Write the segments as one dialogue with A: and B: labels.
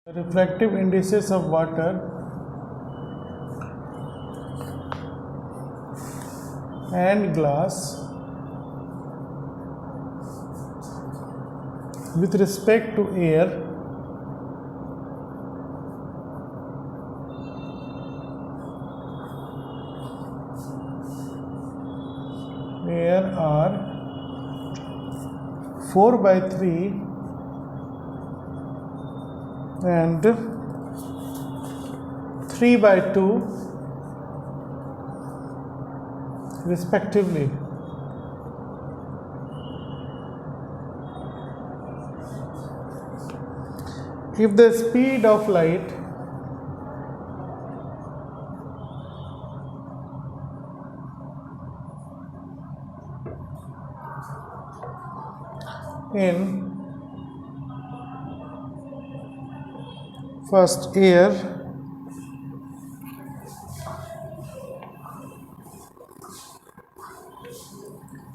A: Refractive indices of water and glass with respect to air are 4/3 and 3/2 respectively. If the speed of light in first air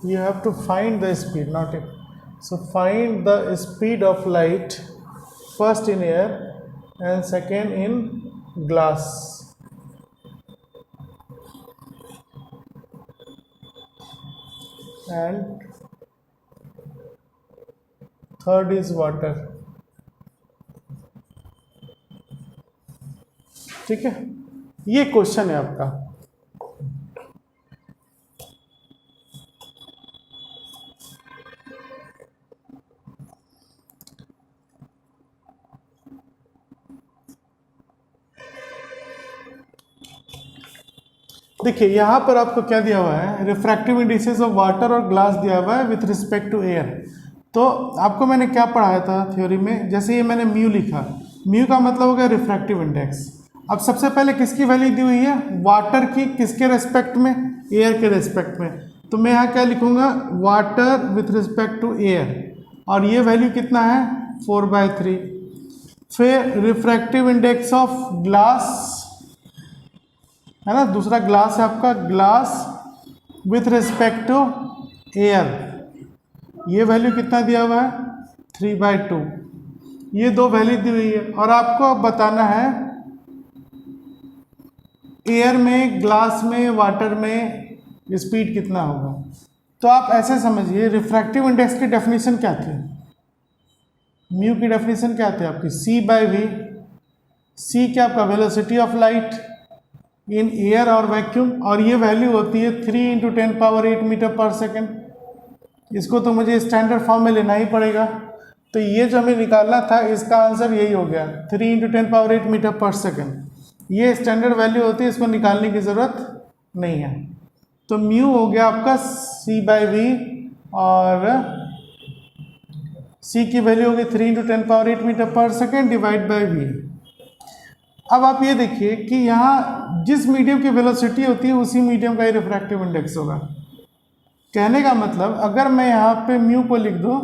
A: you have to find the speed, not it. So find the speed of light first in air and second in glass. And third is water. ठीक है, ये question है आपका. देखिए यहां पर आपको क्या दिया हुआ है, रिफ्रैक्टिव इंडिसेस ऑफ वाटर और ग्लास दिया हुआ है विथ रिस्पेक्ट टू एयर. तो आपको मैंने क्या पढ़ाया था थ्योरी में, जैसे ये मैंने म्यू लिखा, म्यू का मतलब हो गया रिफ्रैक्टिव इंडेक्स. अब सबसे पहले किसकी वैल्यू दी हुई है, वाटर की. किसके रेस्पेक्ट में, एयर के रेस्पेक्ट में. तो मैं यहाँ क्या लिखूंगा, water with respect to air, और ये वैल्यू कितना है 4/3. फिर रिफ्रैक्टिव इंडेक्स ऑफ ग्लास है ना, दूसरा ग्लास है आपका, glass with respect to air, ये वैल्यू कितना दिया हुआ है 3/2. ये दो वैल्यू दी हुई है और आपको बताना है एयर में, ग्लास में, वाटर में स्पीड कितना होगा. तो आप ऐसे समझिए, रिफ्रैक्टिव इंडेक्स की डेफिनेशन क्या थी, म्यू की डेफिनेशन क्या थी आपकी, C/V. C क्या आपका velocity of light in air और वैक्यूम, और ये वैल्यू होती है 3 × 10⁸ मीटर पर सेकेंड. इसको तो मुझे स्टैंडर्ड फॉर्म में लेना ही पड़ेगा. तो ये जो हमें निकालना था इसका आंसर यही हो गया 3 × 10⁸ मीटर पर सेकेंड. ये स्टैंडर्ड वैल्यू होती है, इसको निकालने की ज़रूरत नहीं है. तो म्यू हो गया आपका C/V और C की वैल्यू होगी 3 × 10⁸ metre per second divide by V. अब आप ये देखिए कि यहाँ जिस मीडियम की वेलोसिटी होती है उसी मीडियम का ही रिफ्रैक्टिव इंडेक्स होगा. कहने का मतलब अगर मैं यहाँ पे म्यू को लिख दूँ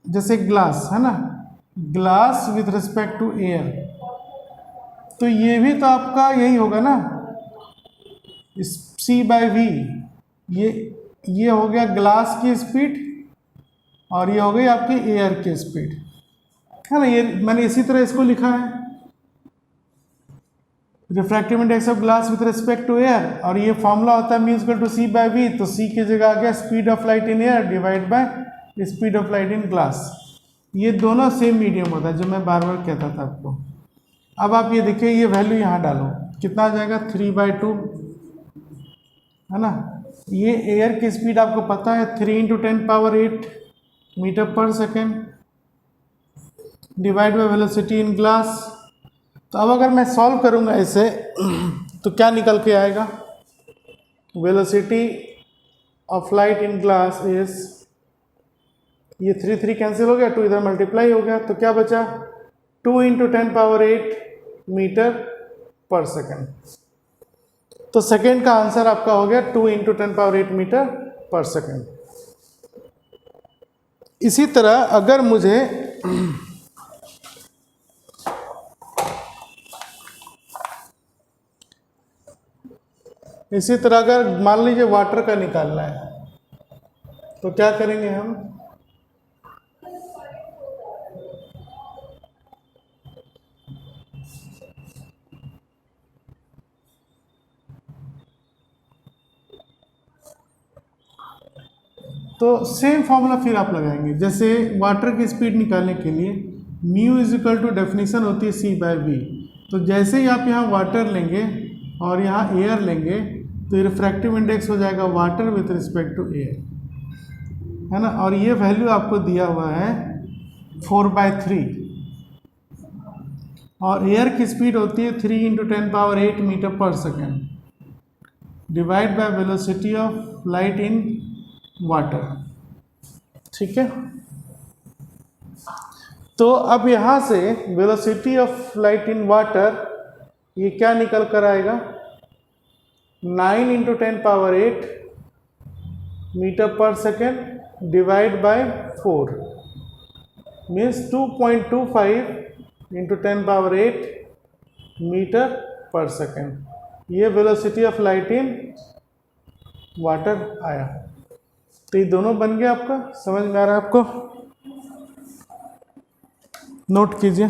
A: जैसे ग्लास है ना, glass with respect to air, तो ये भी तो आपका यही होगा ना, C/V. ये हो गया ग्लास की स्पीड और ये हो गई आपकी एयर की स्पीड, है ना. ये मैंने इसी तरह इसको लिखा है, refractive index of glass with respect to air, और ये फॉर्मूला होता है म्यू इक्वल टू C/V. तो C की जगह आ गया speed of light in air divide by speed of light in glass. ये दोनों सेम मीडियम होता है, जो मैं बार बार कहता था आपको. अब आप ये देखिए, ये वैल्यू यहाँ डालो, कितना आ जाएगा 3/2, है ना. ये एयर की स्पीड आपको पता है 3 × 10⁸ metre per second divide by velocity in glass. तो अब अगर मैं सॉल्व करूंगा इसे तो क्या निकल के आएगा, velocity of light in glass is, ये 3 कैंसिल हो गया, 2 इधर मल्टीप्लाई हो गया, तो क्या बचा 2 × 10⁸ मीटर पर सेकेंड. तो सेकेंड का आंसर आपका हो गया 2 × 10⁸ मीटर पर सेकेंड. इसी तरह अगर मुझे इसी तरह अगर मान लीजिए वाटर का निकालना है तो क्या करेंगे हम, तो सेम फॉर्मूला फिर आप लगाएंगे। जैसे वाटर की स्पीड निकालने के लिए mu is equal to definition होती है C/V। तो जैसे ही आप यहाँ वाटर लेंगे और यहाँ एयर लेंगे तो ये रिफ्रैक्टिव इंडेक्स हो जाएगा water with respect to air, है ना। और ये वैल्यू आपको दिया हुआ है 4/3 और एयर की स्पीड होती है 3 × 10⁸ metre per second divide by velocity of light in water. ठीक है, तो अब यहाँ से velocity of light in water ये क्या निकल कर आएगा 9 × 10⁸ metre per second divide by 4 means 2.25 × 10⁸ metre per second. ये velocity of light in water आया। तो ये दोनों बन गया आपका, समझ में आ रहा है आपको? नोट कीजिए।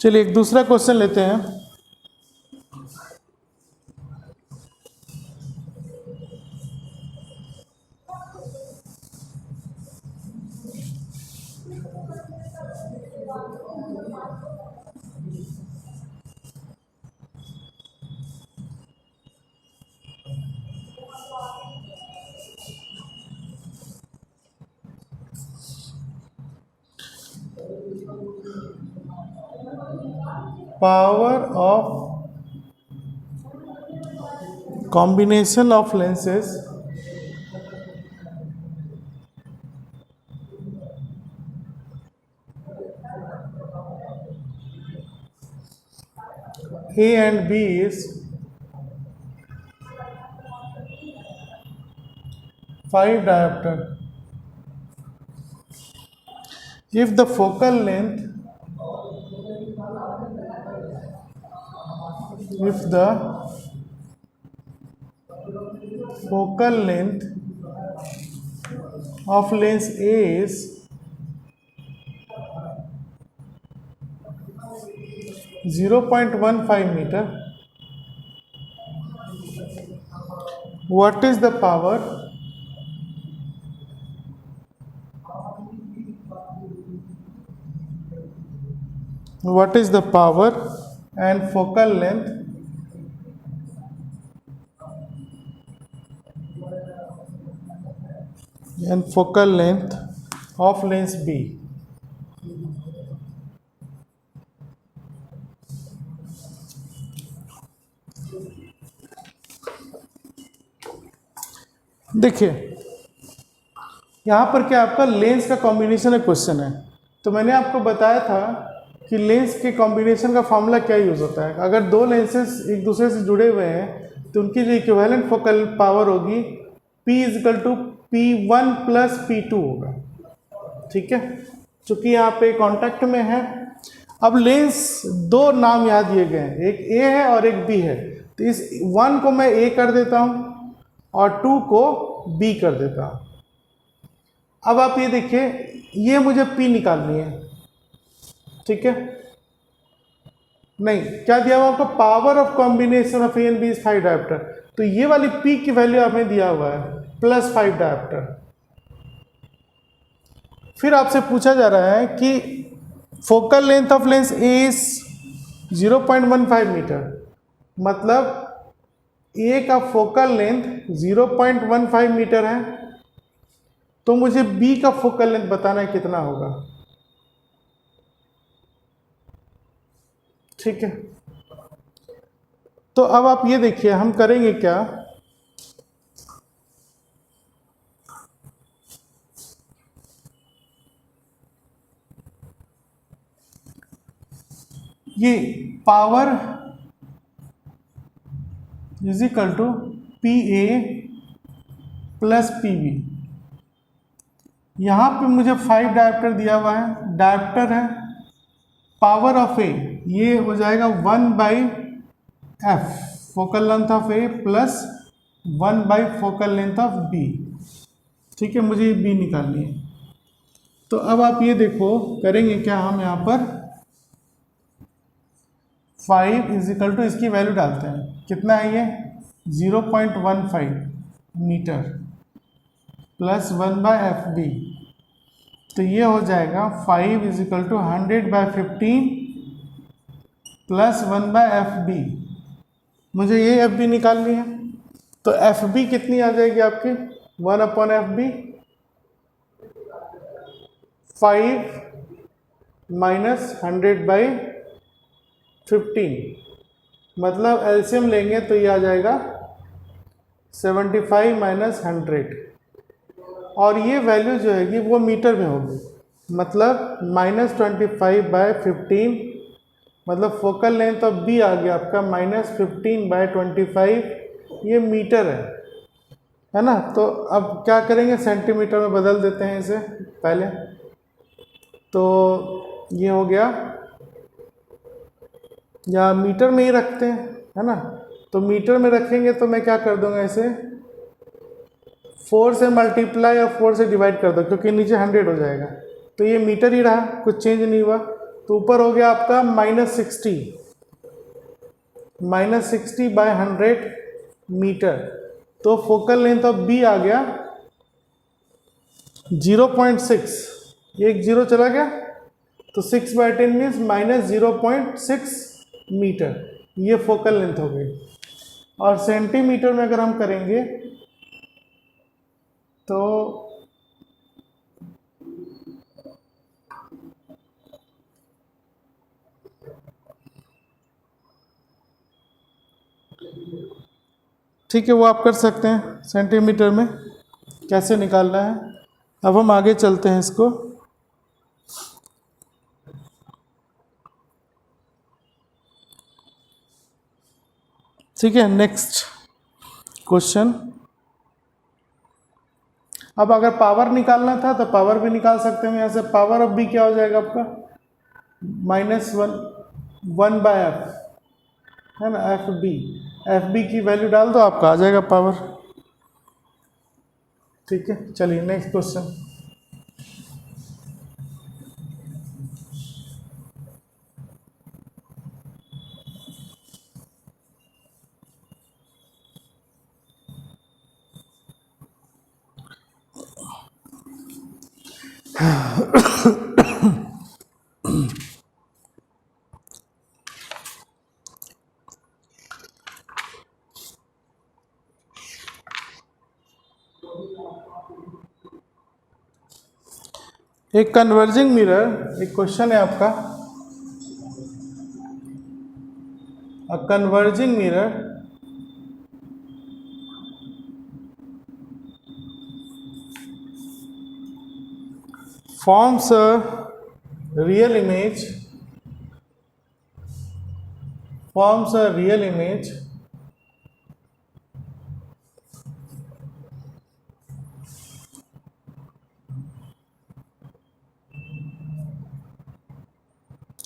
A: चलिए एक दूसरा क्वेश्चन लेते हैं। Power of combination of lenses A and B is 5 diopter. If the focal length of lens A is 0.15 meter, what is the power and focal length of lens B? देखिए यहाँ पर क्या आपका लेंस का combination है question है। तो मैंने आपको बताया था कि लेंस के कॉम्बिनेशन का फॉर्मूला क्या यूज़ होता है। अगर दो लेंसेज एक दूसरे से जुड़े हुए हैं तो उनकी जो इक्विवेलेंट फोकल पावर होगी P is equal to P1 plus P2 होगा। ठीक है, चूंकि यहाँ पे कांटेक्ट में है। अब लेंस दो नाम याद दिए गए हैं, एक A है और एक B है, तो इस 1 को मैं A कर देता हूँ और 2 को B कर देता हूँ। अब आप ये देखिए, ये मुझे P निकालनी है। ठीक है, नहीं, क्या दिया हुआ आपको, power of combination of A and B is 5 dioptre, तो ये वाली P की वैल्यू आपने दिया हुआ है प्लस 5 डायोप्टर। फिर आपसे पूछा जा रहा है कि focal length of lens A is 0.15 metre, मतलब ए का फोकल लेंथ 0.15 मीटर है, तो मुझे बी का फोकल लेंथ बताना है कितना होगा। ठीक है, तो अब आप ये देखिए हम करेंगे क्या, ये power is equal to P A plus P B. यहाँ पे मुझे 5 डायोप्टर दिया हुआ है, डायोप्टर है, पावर ऑफ ए ये हो जाएगा 1/f focal length of A plus 1 focal length of B. ठीक है, मुझे बी निकालनी है। तो अब आप ये देखो करेंगे क्या, हम यहाँ पर 5 इजिकल टू इसकी वैल्यू डालते हैं, कितना है ये 0.15 मीटर प्लस 1/FB, तो ये हो जाएगा 5 इजिकल टू 100/15 प्लस 1/FB। मुझे ये FB निकालनी है, तो FB कितनी आ जाएगी आपकी 1/FB, 5 माइनस 100/15, मतलब एलसीएम लेंगे तो ये आ जाएगा 75 माइनस 100, और ये वैल्यू जो है वो मीटर में होगी, मतलब -25/15, मतलब फोकल लेंथ ऑफ बी आ गया आपका -15/25, ये मीटर है ना। तो अब क्या करेंगे, सेंटीमीटर में बदल देते हैं इसे पहले, तो ये हो गया, या मीटर में ही रखते हैं, है ना, तो मीटर में रखेंगे तो मैं क्या कर दूंगा, इसे 4 से मल्टीप्लाई और 4 से डिवाइड कर दो, क्योंकि नीचे 100 हो जाएगा, तो ये मीटर ही रहा, कुछ चेंज नहीं हुआ। तो ऊपर हो गया आपका -60/100 मीटर, तो फोकल लेंथ ऑफ बी आ गया 0.6, एक जीरो चला गया, तो 6/10 मीन्स -0.6 मीटर, ये फोकल लेंथ हो गई। और सेंटीमीटर में अगर हम करेंगे तो ठीक है, वो आप कर सकते हैं सेंटीमीटर में कैसे निकालना है। अब हम आगे चलते हैं इसको, ठीक है, नेक्स्ट क्वेश्चन। अब अगर पावर निकालना था तो पावर भी निकाल सकते हैं यहाँ से, पावर ऑफ बी क्या हो जाएगा आपका -1/f, है ना, एफ बी की वैल्यू डाल दो, आपका आ जाएगा पावर। ठीक है, चलिए नेक्स्ट क्वेश्चन। एक कन्वर्जिंग मिरर, एक क्वेश्चन है आपका, a converging mirror forms a real image forms a real image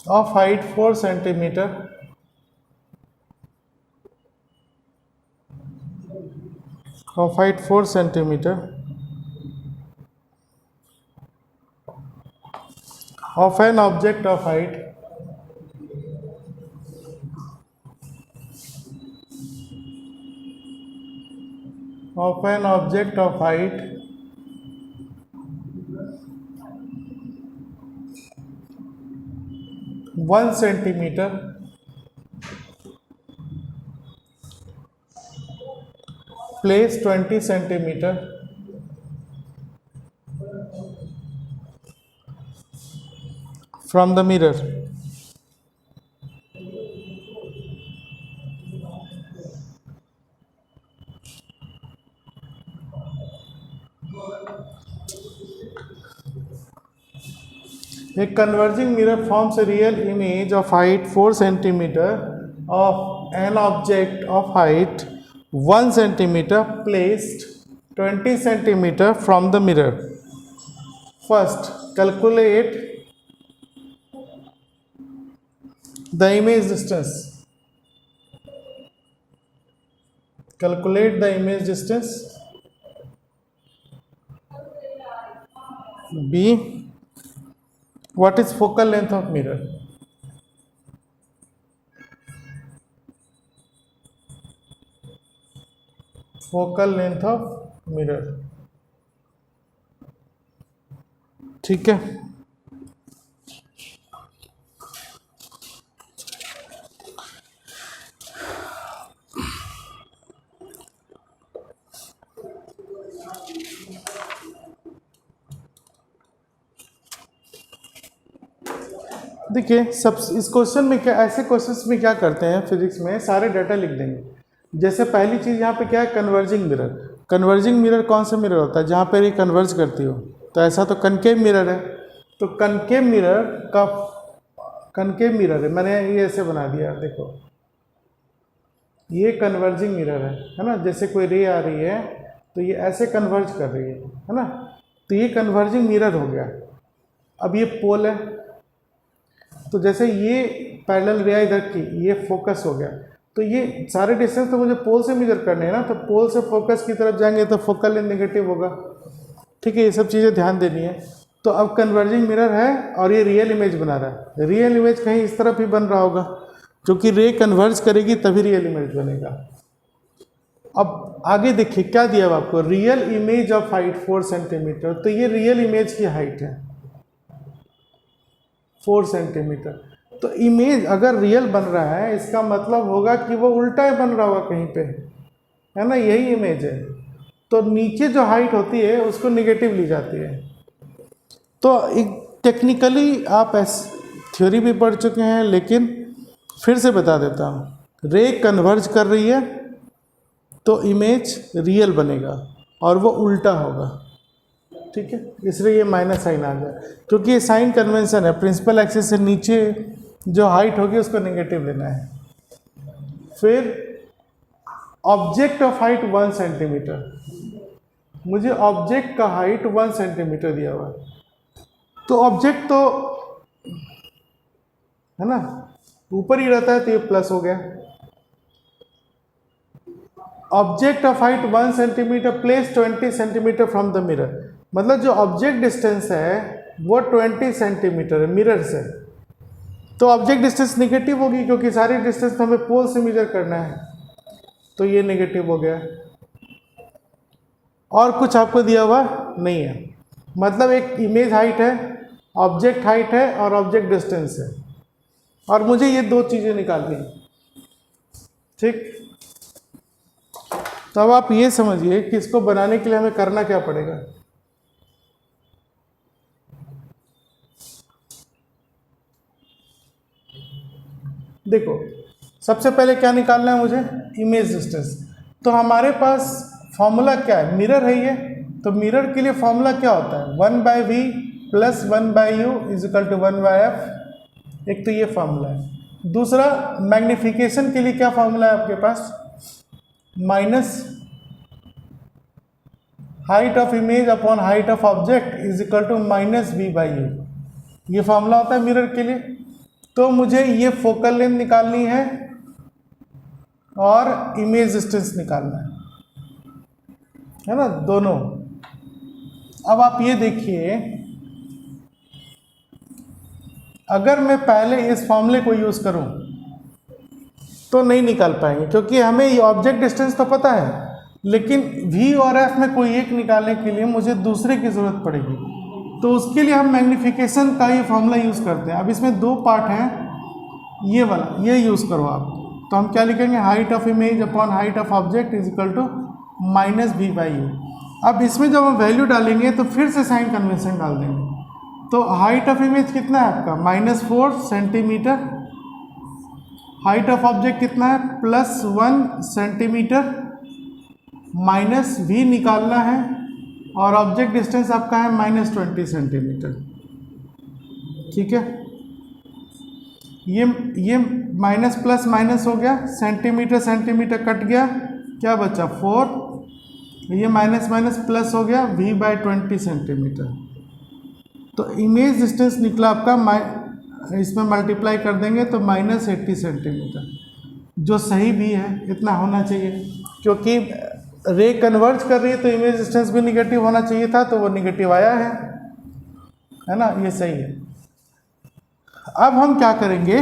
A: of height 4 centimeter of height 4 centimeter of an object of height of an object of height 1 centimeter placed 20 centimeter from the mirror. A converging mirror forms a real image of height 4 centimeter of an object of height 1 centimeter placed 20 centimeter from the mirror. First, calculate the image distance. Calculate the image distance. B. What is focal length of mirror? Focal length of mirror. ठीक है. देखिए सब इस question में क्या, ऐसे questions में क्या करते हैं फिजिक्स में, सारे डाटा लिख देंगे. जैसे पहली चीज़ यहाँ पे क्या है, कन्वर्जिंग मिरर. कन्वर्जिंग मिरर कौन सा मिरर होता है, जहाँ पर ये कन्वर्ज करती हो. तो ऐसा तो कनकेव मिरर है. तो कनकेव मिरर है, मैंने ये ऐसे बना दिया. देखो ये कन्वर्जिंग मिरर है ना. जैसे कोई रे आ रही है तो ये ऐसे कन्वर्ज कर रही है ना. तो ये कन्वर्जिंग मिरर हो गया. अब ये पोल है, तो जैसे ये पैरेलल रे इधर की, ये फोकस हो गया. तो ये सारे डिस्टेंस तो मुझे पोल से मेजर करने हैं ना. तो पोल से फोकस की तरफ जाएंगे तो फोकल लेंथ नेगेटिव होगा. ठीक है, ये सब चीज़ें ध्यान देनी है. तो अब कन्वर्जिंग मिरर है और ये रियल इमेज बना रहा है. रियल इमेज कहीं इस तरफ ही बन रहा होगा, क्योंकि रे कन्वर्ज करेगी तभी रियल इमेज बनेगा. अब आगे देखिए क्या दिया है आपको, real image of height 4 centimetre. तो ये रियल इमेज की हाइट है 4 सेंटीमीटर. तो इमेज अगर रियल बन रहा है, इसका मतलब होगा कि वो उल्टा ही बन रहा होगा कहीं पे, है ना. यही इमेज है. तो नीचे जो हाइट होती है उसको निगेटिव ली जाती है. तो एक टेक्निकली आप थ्योरी भी पढ़ चुके हैं, लेकिन फिर से बता देता हूँ. रे कन्वर्ज कर रही है तो इमेज रियल बनेगा और वो उल्टा होगा. ठीक है, इसलिए ये माइनस साइन आ गया, क्योंकि ये साइन कन्वेंशन है. प्रिंसिपल एक्सिस से नीचे जो हाइट होगी उसको नेगेटिव लेना है. फिर ऑब्जेक्ट ऑफ हाइट 1 सेंटीमीटर. मुझे ऑब्जेक्ट का हाइट 1 सेंटीमीटर दिया हुआ है. तो ऑब्जेक्ट तो है ना ऊपर ही रहता है, तो ये प्लस हो गया. Object of height 1 centimetre place 20 centimetre from the mirror. मतलब जो ऑब्जेक्ट डिस्टेंस है वो 20 सेंटीमीटर है मिरर से. तो ऑब्जेक्ट डिस्टेंस निगेटिव होगी, क्योंकि सारी डिस्टेंस तो हमें पोल से मेजर करना है. तो ये नेगेटिव हो गया. और कुछ आपको दिया हुआ नहीं है. मतलब एक इमेज हाइट है, ऑब्जेक्ट हाइट है और ऑब्जेक्ट डिस्टेंस है, और मुझे ये दो चीज़ें निकालनी है. ठीक, तो अब आप ये समझिए कि इसको बनाने के लिए हमें करना क्या पड़ेगा. देखो सबसे पहले क्या निकालना है मुझे, इमेज डिस्टेंस. तो हमारे पास फॉर्मूला क्या है, मिरर है ये. तो मिरर के लिए फॉर्मूला क्या होता है, 1/v + 1/u = 1/f. एक तो ये फॉर्मूला है. दूसरा, मैग्निफिकेशन के लिए क्या फॉर्मूला है आपके पास, minus height of image upon height of object is equal to minus V by U, ये फॉर्मूला होता है मिरर के लिए। तो मुझे ये फोकल लेंथ निकालनी है और इमेज डिस्टेंस निकालना है ना, दोनों। अब आप ये देखिए, अगर मैं पहले इस फॉर्मूले को यूज़ करूं तो नहीं निकाल पाएंगे, क्योंकि हमें ये ऑब्जेक्ट डिस्टेंस तो पता है, लेकिन v और f में कोई एक निकालने के लिए मुझे दूसरे की ज़रूरत पड़ेगी। तो उसके लिए हम मैग्नीफिकेशन का ये फॉर्मूला यूज़ करते हैं। अब इसमें दो पार्ट हैं, ये वाला ये यूज़ करो आप। तो हम क्या लिखेंगे, height of image upon height of object is equal to minus V by U. अब इसमें जब हम वैल्यू डालेंगे तो फिर से साइन कन्वेंशन डाल देंगे। तो हाइट ऑफ इमेज कितना है आपका, -4 सेंटीमीटर। हाइट ऑफ ऑब्जेक्ट कितना है, +1 सेंटीमीटर। माइनस v निकालना है और ऑब्जेक्ट डिस्टेंस आपका है -20 सेंटीमीटर। ठीक है, ये माइनस प्लस माइनस हो गया, सेंटीमीटर सेंटीमीटर कट गया, क्या बचा 4। ये माइनस माइनस प्लस हो गया, v बाई 20 सेंटीमीटर। तो इमेज डिस्टेंस निकला आपका, इसमें मल्टीप्लाई कर देंगे तो -80 सेंटीमीटर, जो सही भी है, इतना होना चाहिए। क्योंकि रे कन्वर्ज कर रही है तो इमेज डिस्टेंस भी निगेटिव होना चाहिए था, तो वो निगेटिव आया है ना, ये सही है। अब हम क्या करेंगे,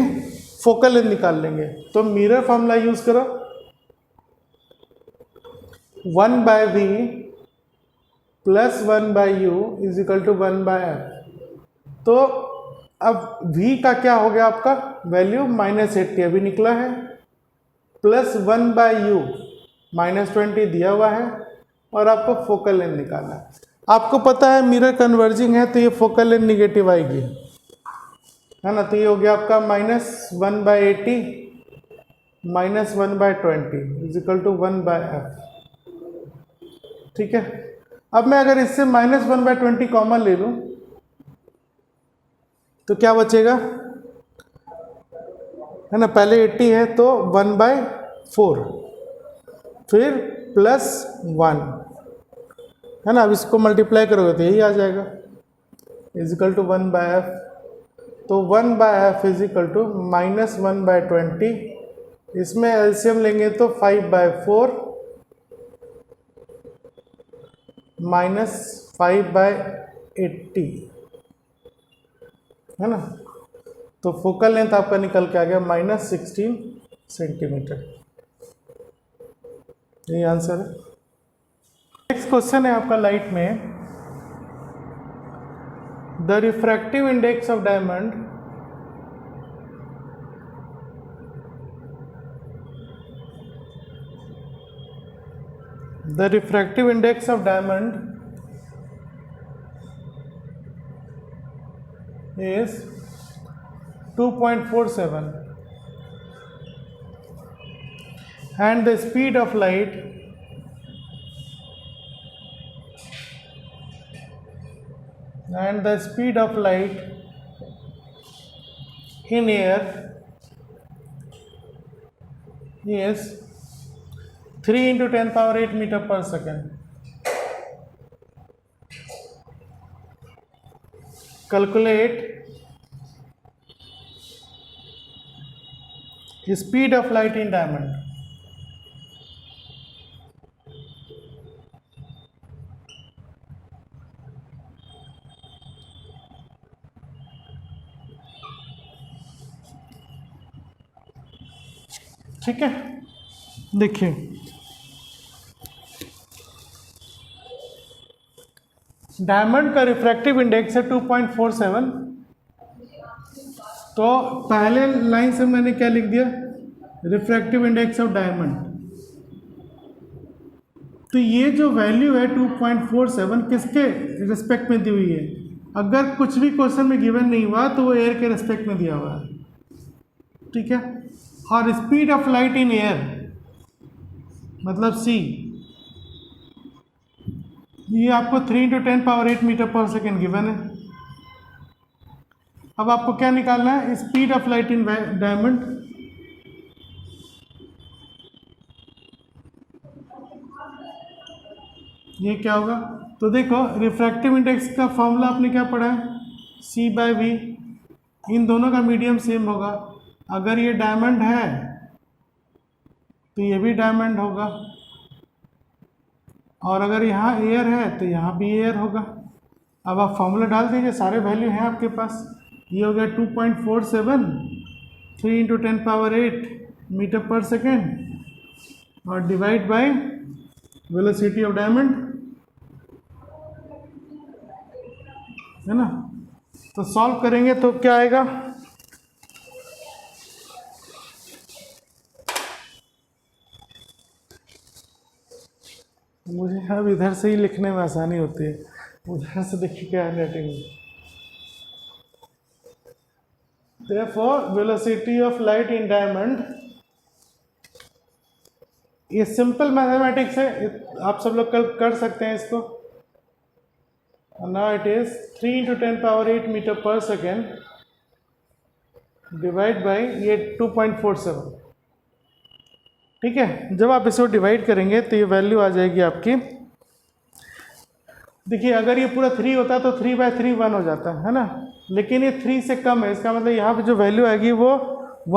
A: फोकल लेंथ निकाल लेंगे। तो मिरर फॉर्मूला यूज करो, 1/v + 1/u is equal to 1/f। तो अब v का क्या हो गया आपका वैल्यू, -80 अभी निकला है, + 1/u -20 दिया हुआ है, और आपको फोकल लेंथ निकालना है। आपको पता है मिरर कन्वर्जिंग है तो ये फोकल लेंथ निगेटिव आएगी, है ना। तो ये हो गया आपका -1/80 -1/20 इज इक्वल टू 1/f। ठीक है, अब मैं अगर इससे -1/20 कॉमन ले लूं तो क्या बचेगा, है ना। पहले 80 है तो 1/4, फिर +1, है ना। अब इसको मल्टीप्लाई करोगे तो यही आ जाएगा, इज इक्वल टू 1/f। तो 1/f इज इक्वल टू -1/20, इसमें एलसीएम लेंगे तो 5/4 -5/80, है ना। तो फोकल लेंथ आपका निकल के आ गया -16 सेंटीमीटर। यही आंसर है। नेक्स्ट क्वेश्चन है आपका लाइट में, the refractive index of diamond is 2.47 and the speed of light in air is 3 × 10⁸ meter per second. Calculate speed of light in diamond. ठीक है, देखिए डायमंड का रिफ्रैक्टिव इंडेक्स है 2.47। तो पहले लाइन से मैंने क्या लिख दिया, रिफ्रैक्टिव इंडेक्स ऑफ डायमंड। तो ये जो वैल्यू है 2.47 किसके रिस्पेक्ट में दी हुई है, अगर कुछ भी क्वेश्चन में गिवन नहीं हुआ तो वो एयर के रिस्पेक्ट में दिया हुआ है। ठीक है, और speed of light in air मतलब c, ये आपको 3 × 10⁸ मीटर पर सेकेंड गिवन है। अब आपको क्या निकालना है, speed of light in diamond. ये क्या होगा, तो देखो रिफ्रैक्टिव इंडेक्स का फॉर्मूला आपने क्या पढ़ा है, C/V। इन दोनों का मीडियम सेम होगा। अगर ये डायमंड है तो ये भी डायमंड होगा, और अगर यहाँ एयर है तो यहाँ भी एयर होगा। अब आप फॉर्मूला डाल दीजिए, सारे वैल्यू हैं आपके पास। ये हो गया 2.47 3 × 10⁸ मीटर पर सेकेंड और divide by velocity of diamond, है ना। तो सॉल्व करेंगे तो क्या आएगा, मुझे अब इधर से ही लिखने में आसानी होती है, उधर से देखिए क्या है राइटिंग में। Therefore, velocity of light in diamond, ये सिंपल मैथमेटिक्स है, आप सब लोग कर सकते हैं इसको। Now it is 3 × 10⁸ metre per second divide bye ये 2.47। ठीक है, जब आप इसको डिवाइड करेंगे तो ये वैल्यू आ जाएगी आपकी, देखिए अगर ये पूरा 3 होता तो 3/3 1 हो जाता है ना, लेकिन ये 3 से कम है, इसका मतलब यहाँ पे जो वैल्यू आएगी वो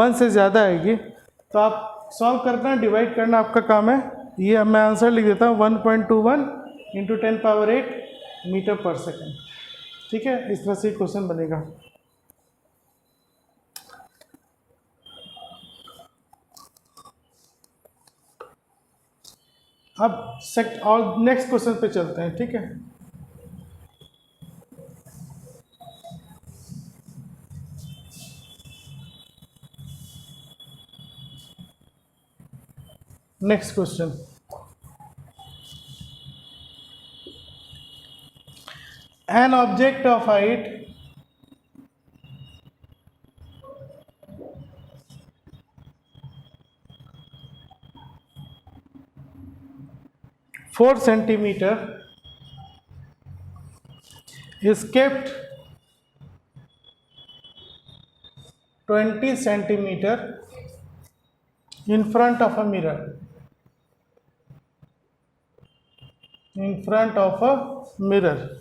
A: 1 से ज़्यादा आएगी। तो आप सॉल्व करना, डिवाइड करना आपका काम है। ये मैं आंसर लिख देता हूँ 1.21 × 10⁸ मीटर पर सेकेंड। ठीक है, इस तरह से क्वेश्चन बनेगा। अब और नेक्स्ट क्वेश्चन पे चलते हैं। ठीक है, next question, an object of height 4 centimeter is kept 20 centimeter in front of a mirror, in front of a mirror,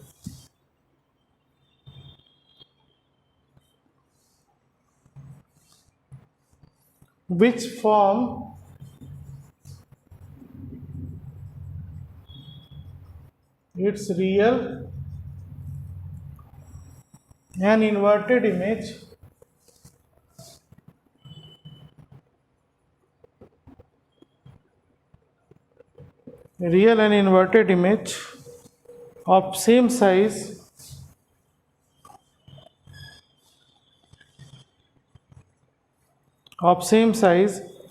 A: which form its real and inverted image of same size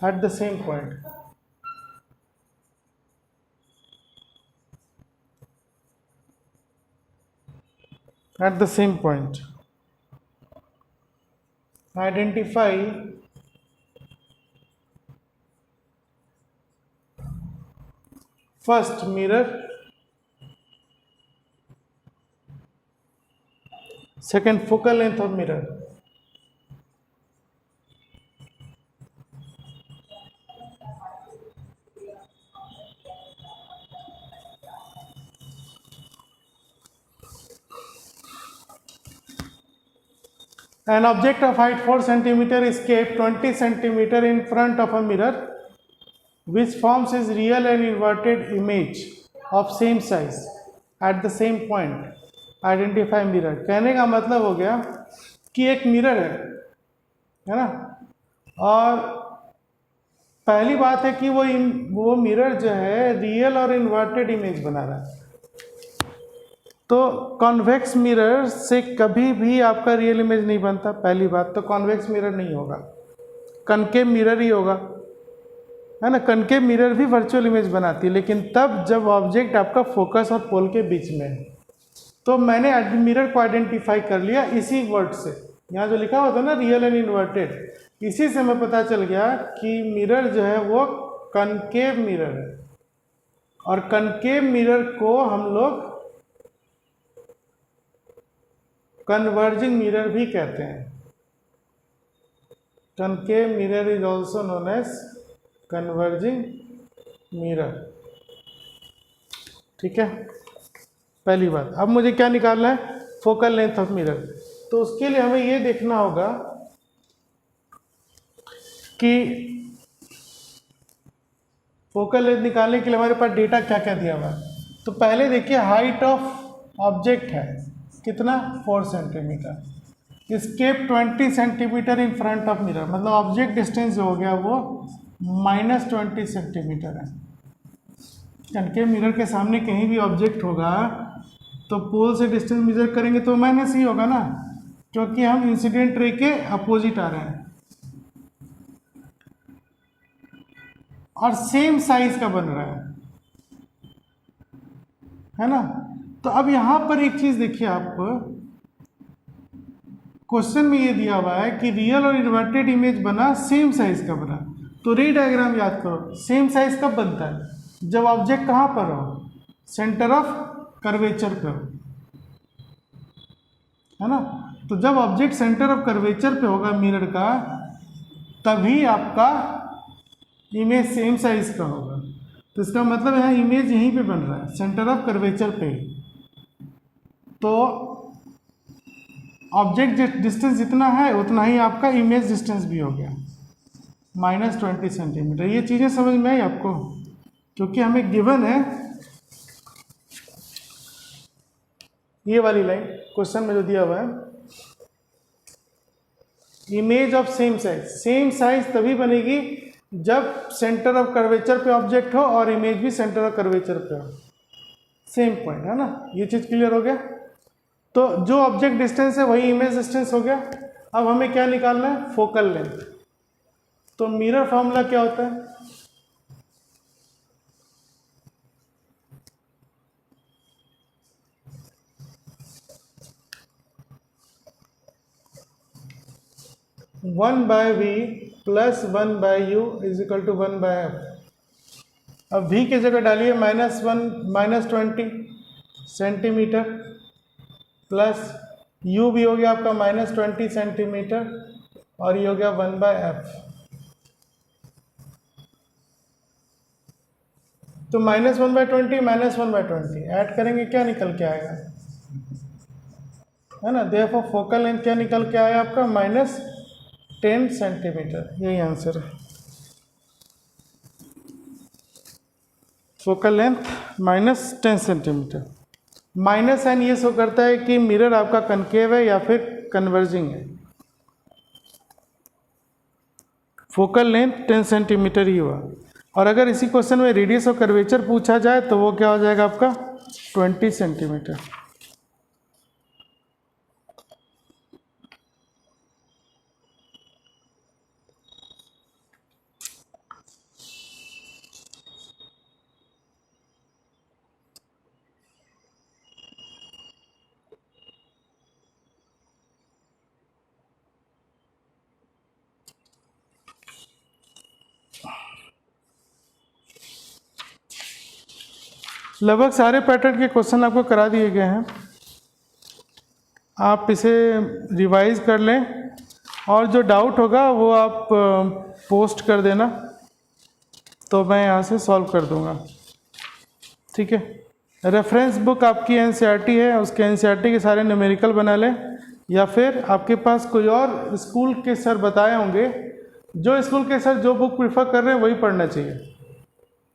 A: at the same point. At the same point, identify first mirror, second focal length of mirror, an object of height 4 centimeter is kept 20 centimeter in front of a mirror which forms its real and inverted image of same size at the same point. Identify mirror। कहने का मतलब हो गया कि एक mirror है ना, और पहली बात है कि वो मिरर जो है रियल और इन्वर्टेड इमेज बना रहा है। तो कॉन्वेक्स मिरर से कभी भी आपका रियल इमेज नहीं बनता। पहली बात तो कॉन्वेक्स मिरर नहीं होगा, कनकेव मिरर ही होगा, है ना। कनकेव मिरर भी वर्चुअल इमेज बनाती है, लेकिन तब जब ऑब्जेक्ट आपका फोकस और पोल के बीच में है। तो मैंने मिरर को आइडेंटिफाई कर लिया इसी वर्ड से, यहाँ जो लिखा हुआ था ना रियल एंड इन्वर्टेड, इसी से मैं पता चल गया कि मिरर जो है वो कनकेव मिरर है, और कनकेव मिरर को हम लोग कन्वर्जिंग मिरर भी कहते हैं। Concave mirror is also known as converging mirror. ठीक है, पहली बात। अब मुझे क्या निकालना है? Focal length of mirror. तो उसके लिए हमें ये देखना होगा कि फोकल लेंथ निकालने के लिए हमारे पास डेटा क्या क्या दिया हुआ है। तो पहले देखिए, हाइट ऑफ ऑब्जेक्ट है कितना? 4 centimetre. Is kept 20 centimetre in front of mirror, मतलब ऑब्जेक्ट डिस्टेंस जो हो गया वो -20 सेंटीमीटर है। कनकेव मिरर के सामने कहीं भी ऑब्जेक्ट होगा तो पोल से डिस्टेंस मेजर करेंगे तो माइनस ही होगा ना, क्योंकि हम इंसिडेंट रे के अपोजिट आ रहे हैं और सेम साइज का बन रहा है ना। तो अब यहां पर एक चीज देखिए, आप क्वेश्चन में ये दिया हुआ है कि रियल और इन्वर्टेड इमेज बना, सेम साइज का बना। तो रे डायग्राम याद करो, सेम साइज कब बनता है? जब ऑब्जेक्ट कहां पर हो? सेंटर ऑफ कर्वेचर पे हो, है ना। तो जब ऑब्जेक्ट सेंटर ऑफ कर्वेचर पे होगा मिरर का, तभी आपका इमेज सेम साइज का होगा। तो इसका मतलब यहाँ इमेज यहीं पे बन रहा है, सेंटर ऑफ कर्वेचर पे। तो ऑब्जेक्ट डिस्टेंस जितना है उतना ही आपका इमेज डिस्टेंस भी हो गया, -20 सेंटीमीटर। ये चीज़ें समझ में आई आपको? क्योंकि हमें गिवन है ये वाली लाइन क्वेश्चन में जो दिया हुआ है, image of same size. Same size तभी बनेगी जब सेंटर ऑफ कर्वेचर पे ऑब्जेक्ट हो और इमेज भी सेंटर ऑफ कर्वेचर पे हो, सेम पॉइंट, है ना। ये चीज़ क्लियर हो गया। तो जो ऑब्जेक्ट डिस्टेंस है वही इमेज डिस्टेंस हो गया। अब हमें क्या निकालना है? Focal length. तो मिरर फॉर्मूला क्या होता है? One by V plus 1/u is equal to 1/f। अब v की जगह डालिए -20 सेंटीमीटर प्लस u भी हो गया आपका -20 सेंटीमीटर और ये हो गया 1/f। तो -1/20 -1/20 ऐड करेंगे, क्या निकल के आएगा? है ना। देयरफॉर फोकल लेंथ क्या निकल के आया आपका? -10 सेंटीमीटर। यही आंसर है। Focal length -10 centimetre. Minus sign ये शो करता है कि मिरर आपका कनकेव है या फिर कन्वर्जिंग है। फोकल लेंथ 10 सेंटीमीटर ही हुआ। और अगर इसी क्वेश्चन में रेडियस ऑफ कर्वेचर पूछा जाए तो वो क्या हो जाएगा आपका? 20 सेंटीमीटर। लगभग सारे पैटर्न के क्वेश्चन आपको करा दिए गए हैं, आप इसे रिवाइज कर लें और जो डाउट होगा वो आप पोस्ट कर देना, तो मैं यहाँ से सॉल्व कर दूँगा। ठीक है। रेफरेंस बुक आपकी एनसीईआरटी है, उसके एनसीईआरटी के सारे न्यूमेरिकल बना लें, या फिर आपके पास कोई और स्कूल के सर बताए होंगे, जो स्कूल के सर जो बुक प्रीफर कर रहे हैं वही पढ़ना चाहिए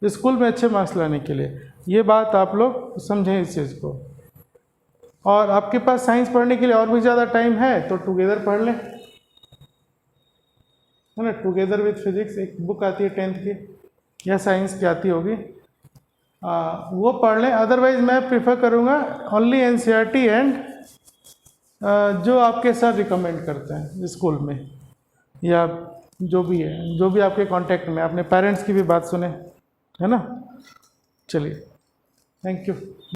A: स्कूल में अच्छे मार्क्स लाने के लिए। ये बात आप लोग समझें इस चीज़ को। और आपके पास साइंस पढ़ने के लिए और भी ज़्यादा टाइम है तो टुगेदर पढ़ लें, है ना। टुगेदर विथ फिजिक्स एक बुक आती है 10th की या साइंस की आती होगी, वो पढ़ लें। अदरवाइज मैं प्रीफर करूँगा ओनली एनसीईआरटी एंड जो आपके सर रिकमेंड करते हैं स्कूल में, या जो भी है, जो भी आपके कांटेक्ट में, अपने पेरेंट्स की भी बात सुने, है ना। चलिए, थैंक यू।